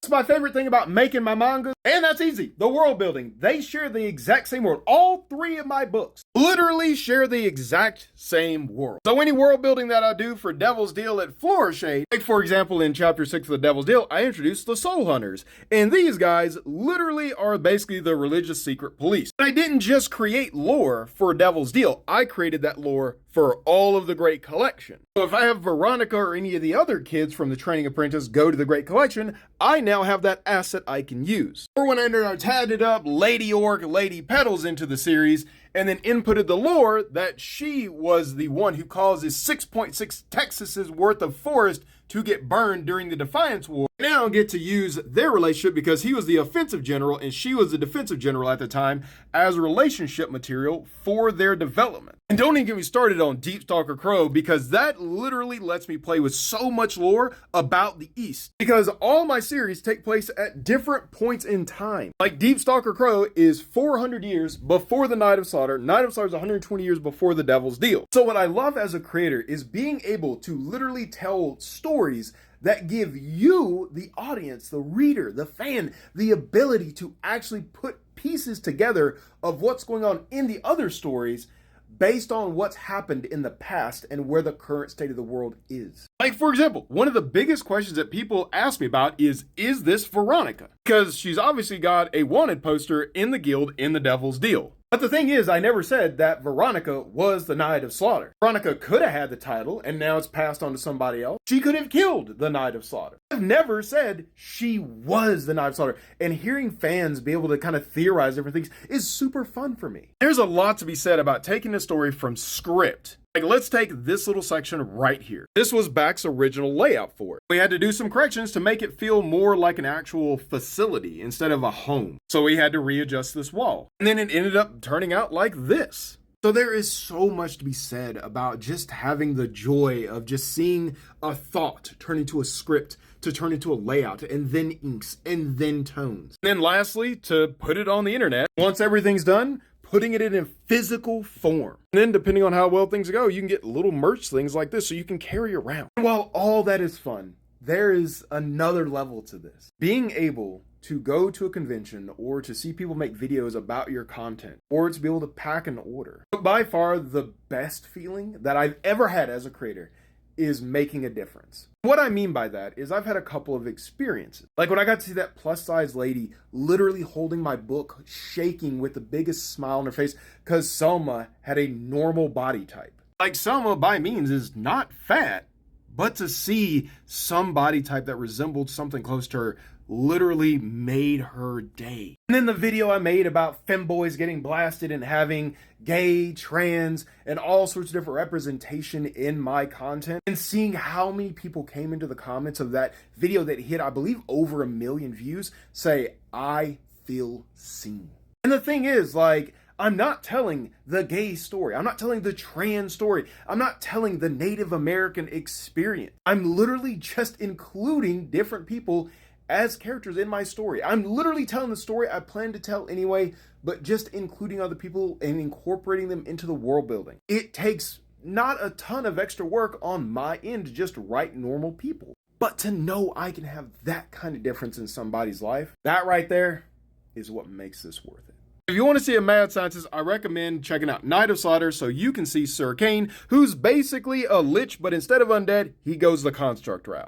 That's my favorite thing about making my manga, and that's easy. The world building. They share the exact same world. All three of my books literally share the exact same world. So any world building that I do for Devil's Deal at Flourishade, like for example in chapter 6 of the Devil's Deal, I introduced the Soul Hunters, and these guys literally are basically the religious secret police. I didn't just create lore for Devil's Deal, I created that lore for all of the Great Collection. So if I have Veronica or any of the other kids from the Training Apprentice go to the Great Collection, I now have that asset I can use. Or when I added up Lady Orc, Lady Petals into the series, and then inputted the lore that she was the one who causes 6.6 Texas's worth of forest to get burned during the Defiance War. Now I get to use their relationship because he was the offensive general and she was the defensive general at the time as relationship material for their development. And don't even get me started on Deep Stalker Crow because that literally lets me play with so much lore about the East. Because all my series take place at different points in time. Like Deep Stalker Crow is 400 years before the Night of Slaughter. Night of Slaughter is 120 years before the Devil's Deal. So what I love as a creator is being able to literally tell stories that give you, the audience, the reader, the fan, the ability to actually put pieces together of what's going on in the other stories based on what's happened in the past and where the current state of the world is. Like, for example, one of the biggest questions that people ask me about is this Veronica? Because she's obviously got a wanted poster in the guild in the Devil's Deal. But the thing is, I never said that Veronica was the Knight of Slaughter. Veronica could have had the title, and now it's passed on to somebody else. She could have killed the Knight of Slaughter. I've never said she was the Knight of Slaughter. And hearing fans be able to kind of theorize different things is super fun for me. There's a lot to be said about taking a story from script. Like, let's take this little section right here. This was Back's original layout for it. We had to do some corrections to make it feel more like an actual facility instead of a home. So we had to readjust this wall. And then it ended up turning out like this. So there is so much to be said about just having the joy of just seeing a thought turn into a script, to turn into a layout, and then inks, and then tones. And then lastly, to put it on the internet. Once everything's done, putting it in a physical form. And then depending on how well things go, you can get little merch things like this so you can carry around. And while all that is fun, there is another level to this. Being able to go to a convention or to see people make videos about your content or to be able to pack an order. But by far the best feeling that I've ever had as a creator is making a difference. What I mean by that is I've had a couple of experiences. Like when I got to see that plus size lady literally holding my book, shaking with the biggest smile on her face because Selma had a normal body type. Like Selma by means is not fat, but to see some body type that resembled something close to her literally made her day. And then the video I made about femboys getting blasted and having gay, trans, and all sorts of different representation in my content, and seeing how many people came into the comments of that video that hit, I believe, over 1 million views, say, I feel seen. And the thing is, like, I'm not telling the gay story. I'm not telling the trans story. I'm not telling the Native American experience. I'm literally just including different people as characters in my story. I'm literally telling the story I plan to tell anyway, but just including other people and incorporating them into the world building. It takes not a ton of extra work on my end to just write normal people. But to know I can have that kind of difference in somebody's life, that right there is what makes this worth it. If you want to see a mad scientist, I recommend checking out Night of Slaughter so you can see Sir Kane, who's basically a lich, but instead of undead, he goes the construct route.